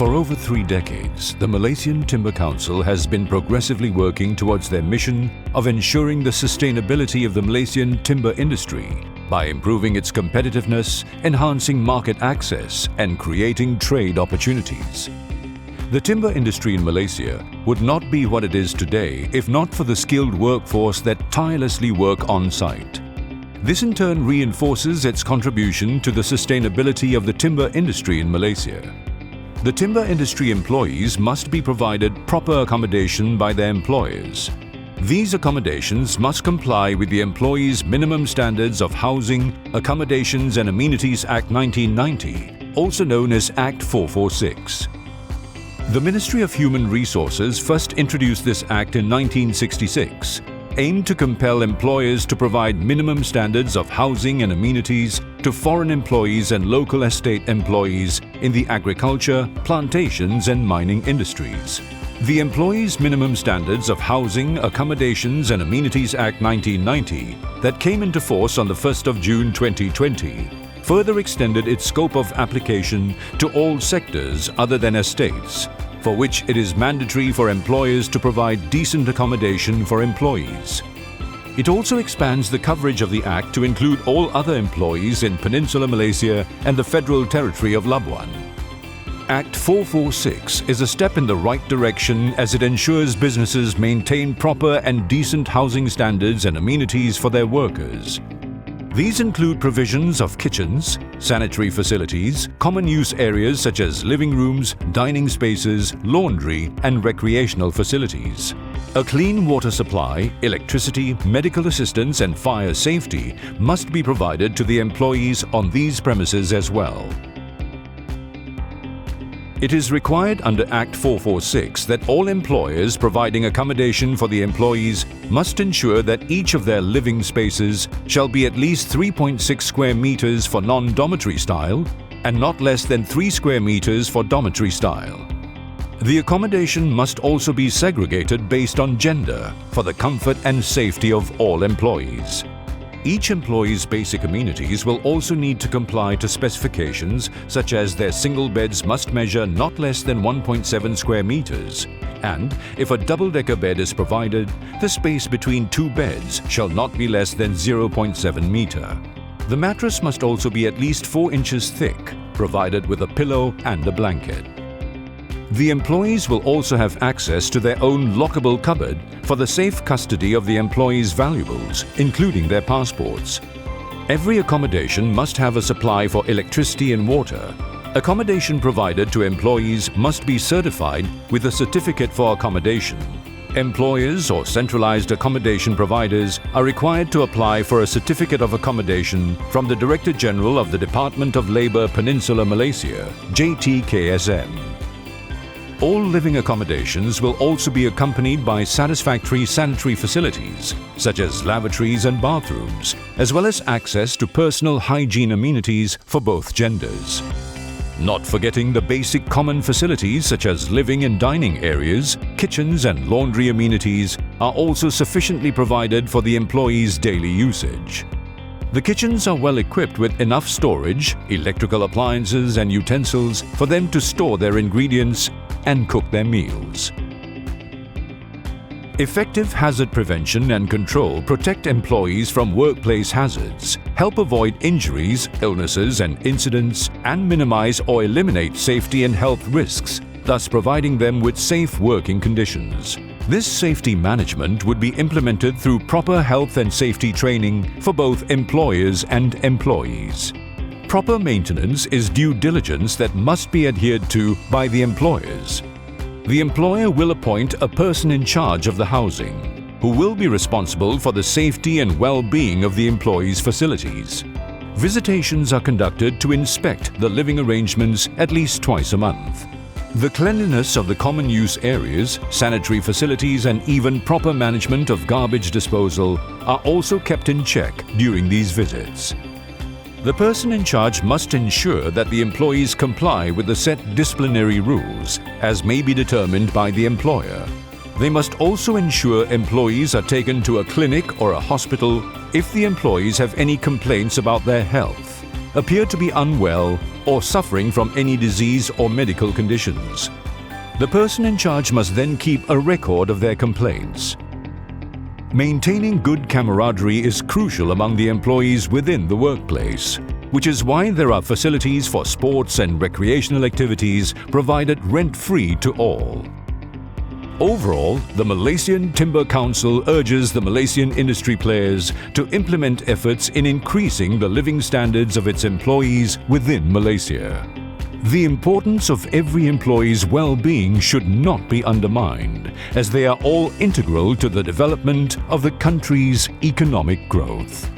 For over 3 decades, the Malaysian Timber Council has been progressively working towards their mission of ensuring the sustainability of the Malaysian timber industry by improving its competitiveness, enhancing market access, and creating trade opportunities. The timber industry in Malaysia would not be what it is today if not for the skilled workforce that tirelessly work on-site. This in turn reinforces its contribution to the sustainability of the timber industry in Malaysia. The timber industry employees must be provided proper accommodation by their employers. These accommodations must comply with the Employees' Minimum Standards of Housing, Accommodations and Amenities Act 1990, also known as Act 446. The Ministry of Human Resources first introduced this act in 1966, aimed to compel employers to provide minimum standards of housing and amenities to foreign employees and local estate employees in the agriculture, plantations and mining industries. The Employees' Minimum Standards of Housing, Accommodations and Amenities Act 1990 that came into force on the 1st of June 2020 further extended its scope of application to all sectors other than estates, for which it is mandatory for employers to provide decent accommodation for employees. It also expands the coverage of the Act to include all other employees in Peninsular Malaysia and the Federal Territory of Labuan. Act 446 is a step in the right direction as it ensures businesses maintain proper and decent housing standards and amenities for their workers. These include provisions of kitchens, sanitary facilities, common use areas such as living rooms, dining spaces, laundry, and recreational facilities. A clean water supply, electricity, medical assistance, and fire safety must be provided to the employees on these premises as well. It is required under Act 446 that all employers providing accommodation for the employees must ensure that each of their living spaces shall be at least 3.6 square meters for non-dormitory style and not less than 3 square meters for dormitory style. The accommodation must also be segregated based on gender for the comfort and safety of all employees. Each employee's basic amenities will also need to comply to specifications such as their single beds must measure not less than 1.7 square meters, and if a double-decker bed is provided, the space between 2 beds shall not be less than 0.7 meter. The mattress must also be at least 4 inches thick, provided with a pillow and a blanket. The employees will also have access to their own lockable cupboard for the safe custody of the employees' valuables, including their passports. Every accommodation must have a supply for electricity and water. Accommodation provided to employees must be certified with a certificate for accommodation. Employers or centralized accommodation providers are required to apply for a certificate of accommodation from the Director General of the Department of Labour Peninsular Malaysia, JTKSM. All living accommodations will also be accompanied by satisfactory sanitary facilities, such as lavatories and bathrooms, as well as access to personal hygiene amenities for both genders. Not forgetting the basic common facilities such as living and dining areas, kitchens and laundry amenities are also sufficiently provided for the employees' daily usage. The kitchens are well equipped with enough storage, electrical appliances and utensils for them to store their ingredients and cook their meals. Effective hazard prevention and control protect employees from workplace hazards, help avoid injuries, illnesses and incidents, and minimize or eliminate safety and health risks, thus providing them with safe working conditions. This safety management would be implemented through proper health and safety training for both employers and employees. Proper maintenance is due diligence that must be adhered to by the employers. The employer will appoint a person in charge of the housing, who will be responsible for the safety and well-being of the employees' facilities. Visitations are conducted to inspect the living arrangements at least twice a month. The cleanliness of the common use areas, sanitary facilities and even proper management of garbage disposal are also kept in check during these visits. The person in charge must ensure that the employees comply with the set disciplinary rules, as may be determined by the employer. They must also ensure employees are taken to a clinic or a hospital if the employees have any complaints about their health. appear to be unwell or suffering from any disease or medical conditions. The person in charge must then keep a record of their complaints. Maintaining good camaraderie is crucial among the employees within the workplace, which is why there are facilities for sports and recreational activities provided rent-free to all. Overall, the Malaysian Timber Council urges the Malaysian industry players to implement efforts in increasing the living standards of its employees within Malaysia. The importance of every employee's well-being should not be undermined, as they are all integral to the development of the country's economic growth.